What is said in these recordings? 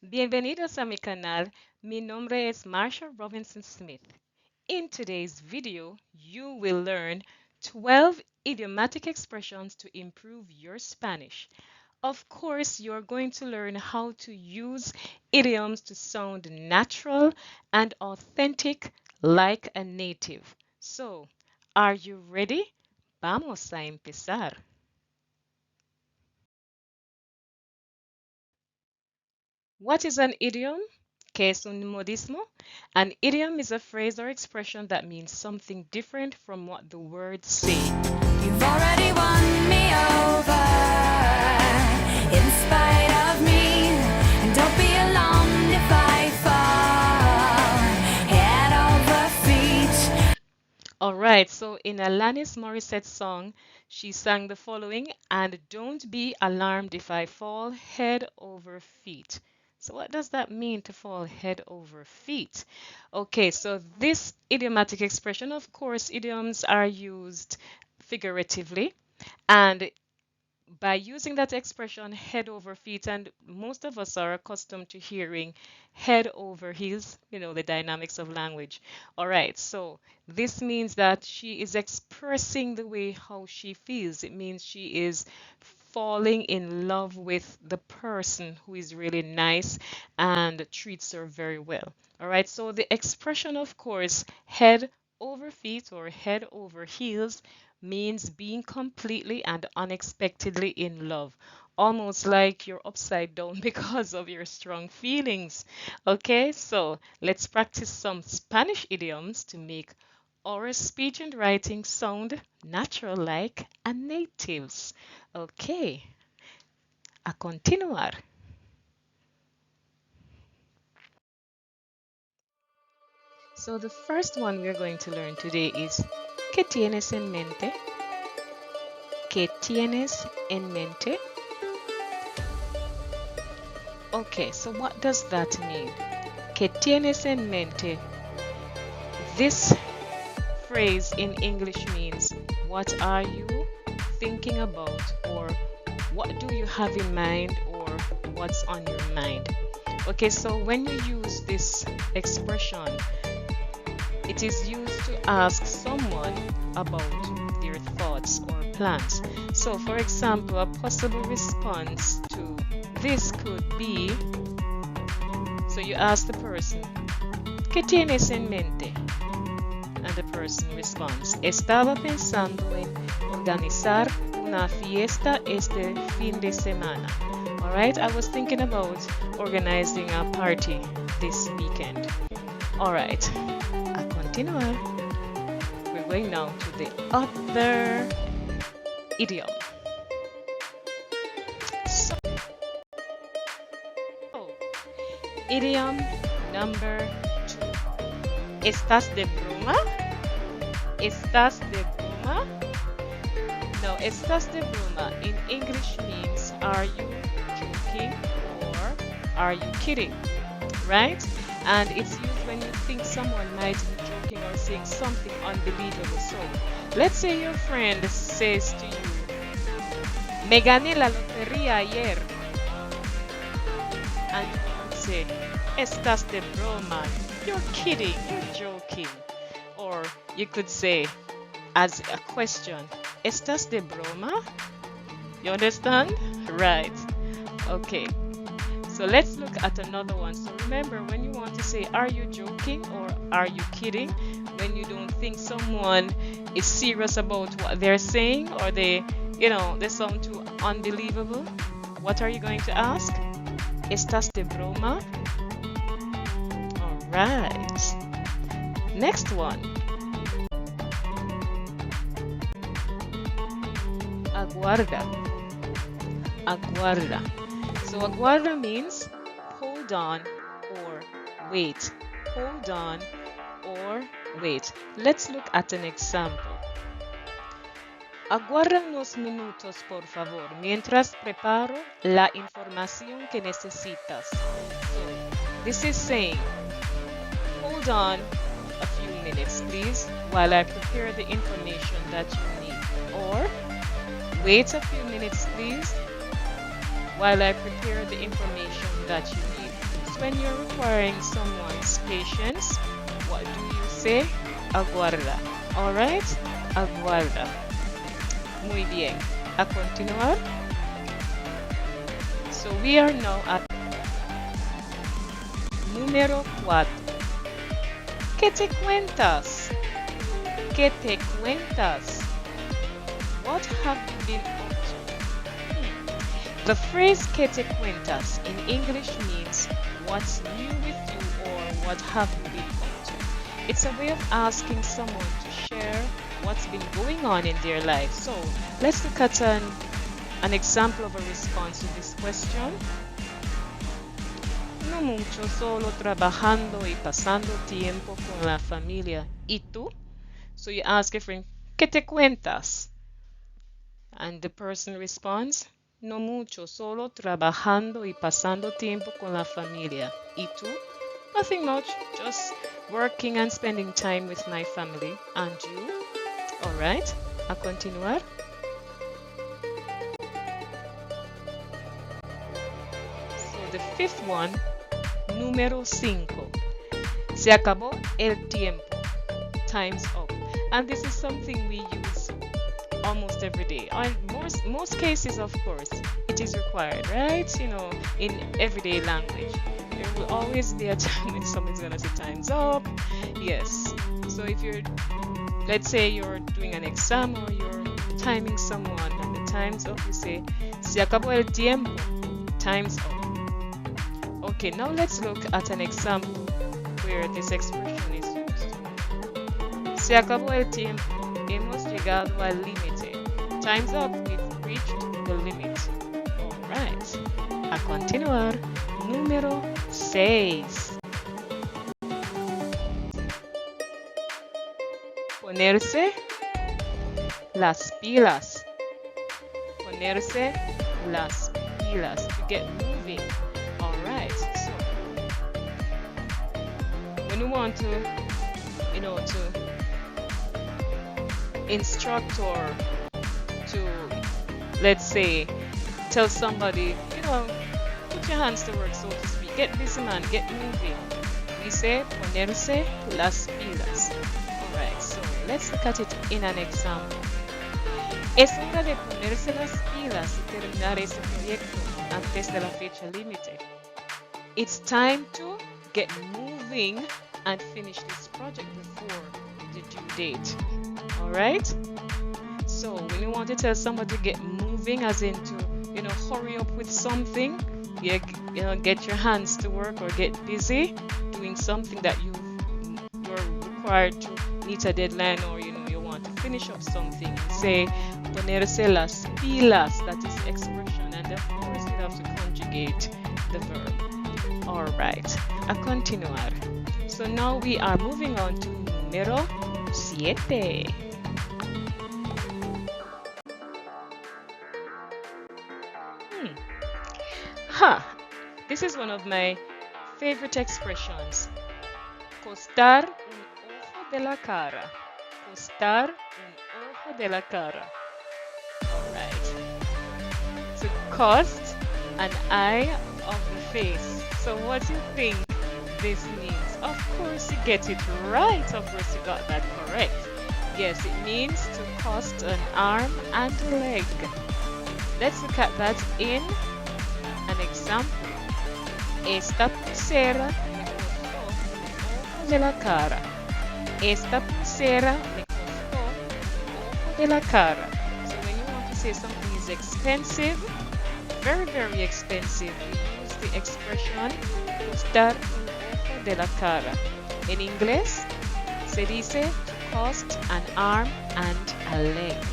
Bienvenidos a mi canal. Mi nombre es Marsha Robinson Smith. In today's video, you will learn 12 idiomatic expressions to improve your Spanish. Of course, you're going to learn how to use idioms to sound natural and authentic like a native. So, are you ready? Vamos a empezar. What is an idiom? ¿Qué es un modismo? An idiom is a phrase or expression that means something different from what the words say. You've already won me over in spite of me, and don't be alarmed if I fall head over feet. All right, so in Alanis Morissette's song, she sang the following, and don't be alarmed if I fall head over feet. So what does that mean to fall head over feet? Okay, so this idiomatic expression, of course, idioms are used figuratively, and by using that expression head over feet, and most of us are accustomed to hearing head over heels, the dynamics of language. All right, so this means that she is expressing the way how she feels. It means she is falling in love with the person who is really nice and treats her very well. All right, so the expression, of course, head over feet or head over heels means being completely and unexpectedly in love, almost like you're upside down because of your strong feelings. Okay, so let's practice some Spanish idioms to make our speech and writing sound natural like a native's. Okay, a continuar. So the first one we're going to learn today is ¿Qué tienes en mente? ¿Qué tienes en mente? Okay, so what does that mean? ¿Qué tienes en mente? This phrase in English means what are you thinking about, or what do you have in mind, or what's on your mind. Okay, so when you use this expression, it is used to ask someone about their thoughts or plans. So for example, a possible response to this could be, so you ask the person, ¿Qué tienes en mente? And the person responds, estaba pensando en organizar una fiesta este fin de semana. All right, I was thinking about organizing a party this weekend. All right, a continuar. We're going now to the other idiom. So, idiom number 2. ¿Estás de broma? ¿Estás de broma? No, estás de broma in English means are you joking or are you kidding, right? And it's used when you think someone might be joking or saying something unbelievable. So let's say your friend says to you, me gané la lotería ayer. And you say, estás de broma. You're kidding, you're joking. Or you could say, as a question, ¿estás de broma? You understand? Right. Okay. So let's look at another one. So remember, when you want to say, are you joking or are you kidding? When you don't think someone is serious about what they're saying, or they sound too unbelievable, what are you going to ask? ¿Estás de broma? All right. Next one. Aguarda. Aguarda. So aguarda means hold on or wait. Hold on or wait. Let's look at an example. Aguarda unos minutos, por favor, mientras preparo la información que necesitas. So this is saying, hold on a few minutes, please, while I prepare the information that you need. Or wait a few minutes, please, while I prepare the information that you need. when you're requiring someone's patience, what do you say? Aguarda. Alright? Aguarda. Muy bien. A continuar. So we are now at número 4. ¿Qué te cuentas? ¿Qué te cuentas? What have you been up to? The phrase ¿qué te cuentas in English means what's new with you or what have you been up to. It's a way of asking someone to share what's been going on in their life. So let's look at an example of a response to this question. No mucho, solo trabajando y pasando tiempo con la familia. ¿Y tú? So you ask a friend, ¿qué te cuentas? And the person responds, no mucho, solo trabajando y pasando tiempo con la familia. ¿Y tú? Nothing much, just working and spending time with my family. And you? Alright, a continuar. So the fifth one, número 5. Se acabó el tiempo. Time's up. And this is something we use almost every day. In most cases, of course, it is required, right? You know, in everyday language. There will always be a time when someone's gonna say time's up. Yes. So if you're, let's say you're doing an exam or you're timing someone and the time's up, you say, se acabó el tiempo. Time's up. Okay, now let's look at an example where this expression is used. Se acabó el tiempo. Hemos llegado al límite. Time's up. We've reached the limit. Alright. A continuar. Número 6. Ponerse las pilas. Ponerse las pilas. To get moving. Alright. So, when you want to, to instruct or to, let's say, tell somebody, put your hands to work, so to speak. Get busy, man. Get moving. We say ponerse las pilas. Alright, so let's look at it in an example. Es hora de ponerse las pilas y terminar este proyecto antes de la fecha límite. It's time to get moving and finish this project before the due date. Alright? So when you want to tell somebody to get moving, as in to, hurry up with something, get your hands to work or get busy doing something that you're required to meet a deadline, or you want to finish up something. Say ponerse las pilas, that is expression, and of course you have to conjugate the verb. Alright, a continuar. So now we are moving on to número 7. This is one of my favorite expressions. Costar un ojo de la cara. Costar un ojo de la cara. Alright. To cost an eye of the face. So what do you think this means? Of course you get it right. Of course you got that correct. Yes, it means to cost an arm and a leg. Let's look at that in an example. Esta pulsera me costó un ojo de la cara. Esta pulsera me costó un ojo de la cara. So when you want to say something is expensive, very, very expensive, we use the expression costar un ojo de la cara. En inglés, se dice to cost an arm and a leg.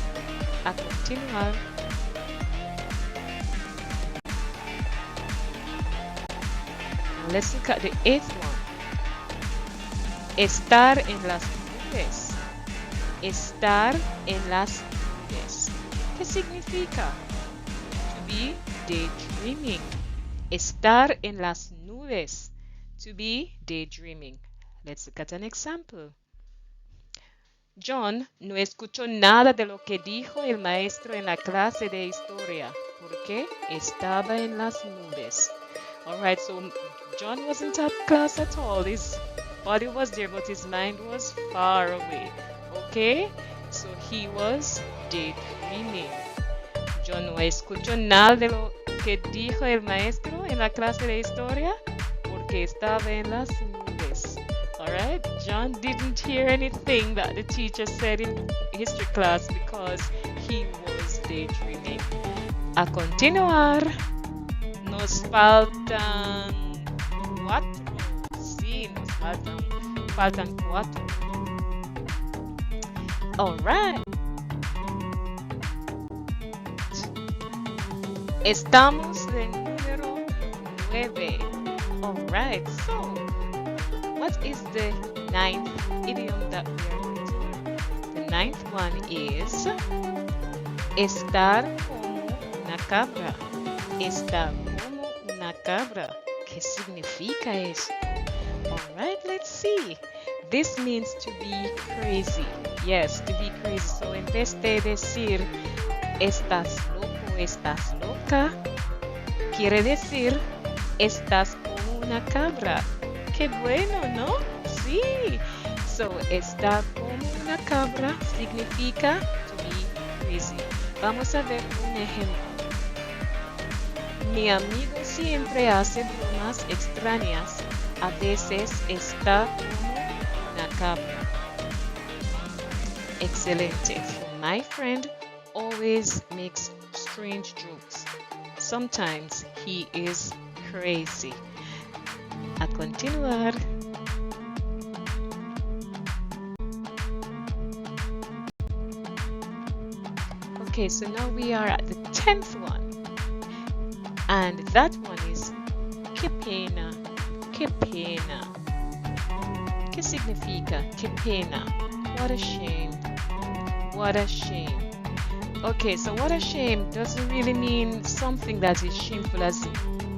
A continuar. Let's look at the 8th one. Estar en las nubes. Estar en las nubes. ¿Qué significa? To be daydreaming. Estar en las nubes. To be daydreaming. Let's look at an example. John no escuchó nada de lo que dijo el maestro en la clase de historia porque estaba en las nubes. All right, so John wasn't at class at all. His body was there, but his mind was far away. Okay, so he was daydreaming. Yo no escucho nada de lo que dijo el maestro en la clase de historia porque estaba en las nubes. Alright, John didn't hear anything that the teacher said in history class because he was daydreaming. A continuar, nos faltan cuatro. Sí, faltan cuatro. Alright. Estamos de número 9. Alright, so what is the ninth idiom that we are going to learn? The ninth one is estar como una cabra. Estar como una cabra. ¿Qué significa eso? Alright, let's see. This means to be crazy. Yes, to be crazy. So en vez de decir estás loco, estás loca, quiere decir estás como una cabra. Qué bueno, ¿no? Sí. So, estar como una cabra significa to be crazy. Vamos a ver un ejemplo. Mi amigo siempre hace bromas extrañas. A veces está como una cabra. Excelente. So, my friend always makes strange jokes. Sometimes he is crazy. A continuar. Okay, so now we are at the 10th one. And that one is que pena, que pena. ¿Qué significa? Que pena. What a shame. What a shame. Okay, so what a shame doesn't really mean something that is shameful as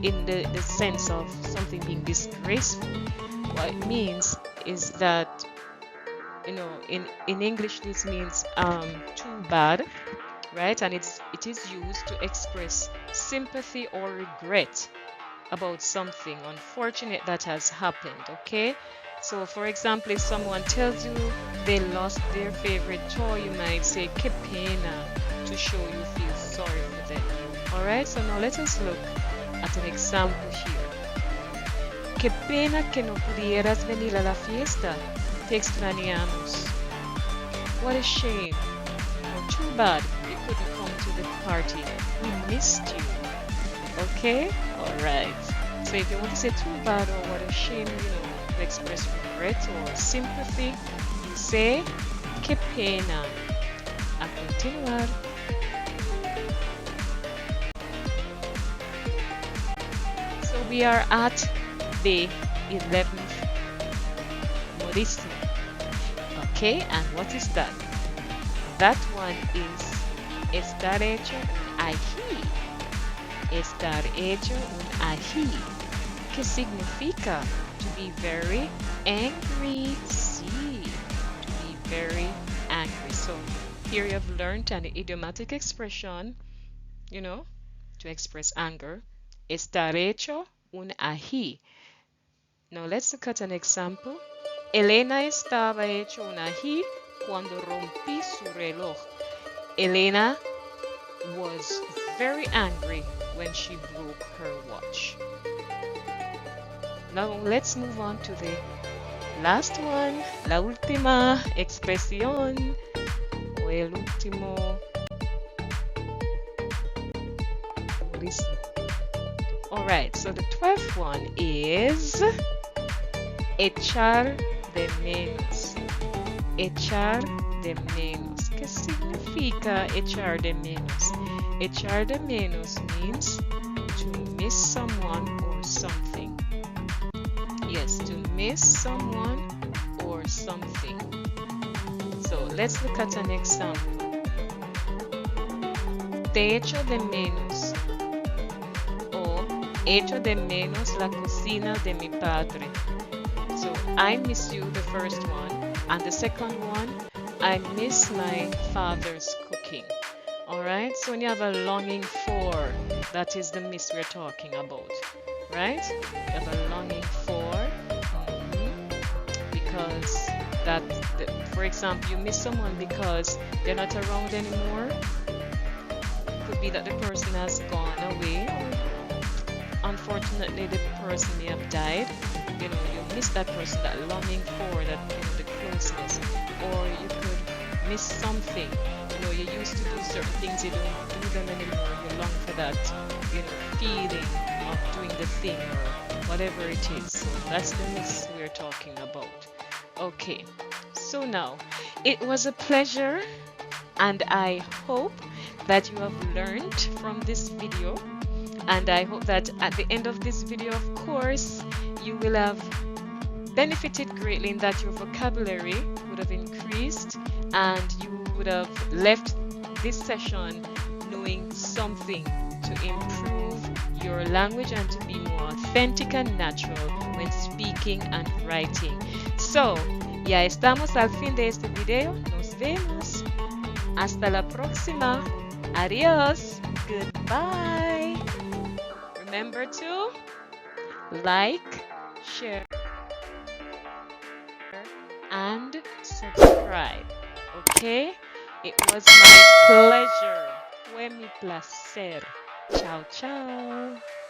in the sense of something being disgraceful. What it means is that, you know, in English this means too bad, right? And it is used to express sympathy or regret about something unfortunate that has happened, okay? So for example, if someone tells you they lost their favorite toy, you might say que pena, to show you feel sorry for them. Alright, so now let us look at an example here. Qué pena que no pudieras venir a la fiesta. Te extrañamos. What a shame. Oh, too bad you couldn't come to the party. We missed you. Okay? Alright. So if you want to say too bad or what a shame, you know, to express regret or sympathy, you say qué pena. A continuar. So we are at the 11th modismo. Okay, and what is that? That one is estar hecho un ají. Estar hecho un ají. ¿Qué significa? To be very angry. Sí, to be very angry. So here you have learned an idiomatic expression, you know, to express anger. Estar hecho un ají. Now let's look at an example. Elena estaba hecho un ají cuando rompí su reloj. Elena was very angry when she broke her watch. Now let's move on to the last one, la última expresión o el último modismo. Alright, so the 12th one is echar de menos. Echar de menos. ¿Qué significa echar de menos? Echar de menos means to miss someone or something. Yes, to miss someone or something. So let's look at an example. Te echo de menos. O echo de menos la cocina de mi padre. So I miss you, the first one. And the second one, I miss my father's cooking. Alright, so when you have a longing for, that is the miss we're talking about. right? You have a longing for, because that, for example, you miss someone because they're not around anymore. Could be that the person has gone away, or unfortunately the person may have died. You know, you miss that person, that longing for that, you know, the closeness. Or you could miss something. You know, you used to do certain things, you don't do them anymore. You long for that, you know, feeling of doing the thing or whatever it is. So that's the miss we're talking about. Okay, so now it was a pleasure, and I hope that you have learned from this video. And I hope that at the end of this video, of course, you will have benefited greatly in that your vocabulary would have increased and you would have left this session knowing something to improve your language and to be more authentic and natural when speaking and writing. So, ya estamos al fin de este video. Nos vemos. Hasta la próxima. Adiós. Goodbye. Remember to like, share, and subscribe. Okay? It was my pleasure. Fue mi placer. Ciao, ciao.